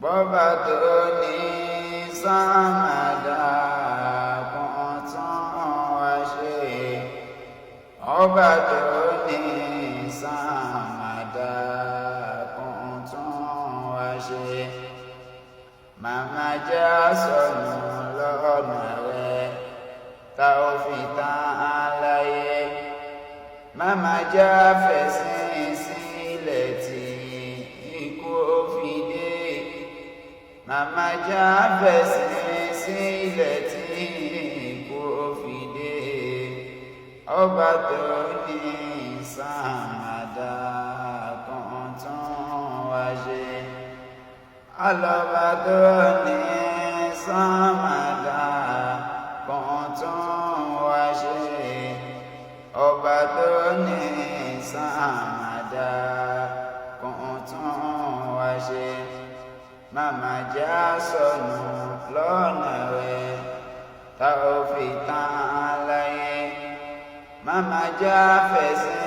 bọ́bá tó ní sánmàdá kún tún wá ṣe, ọba tó ní sánmàdá kún tún wá ṣe. Màmá já sọnù lọ́nà rẹ̀ tá ò fi tán láyé. Màmá já fẹ̀sìn sílẹ̀ tí ikú ó fi dé. Màmá já fẹ̀sìn sílẹ̀ tí ikú ó fi dé. Ọba tó ní sánmàdá kún tún wá ṣe. Alọ́ba tó ní sánmàdá kún tún wá ṣe. Ọba tó ní sánmàdá kún tún wá ṣe. Màmá já sọnù lọ́nà rẹ̀ tá ò fi tán láyé. Màmá já fẹ̀sìn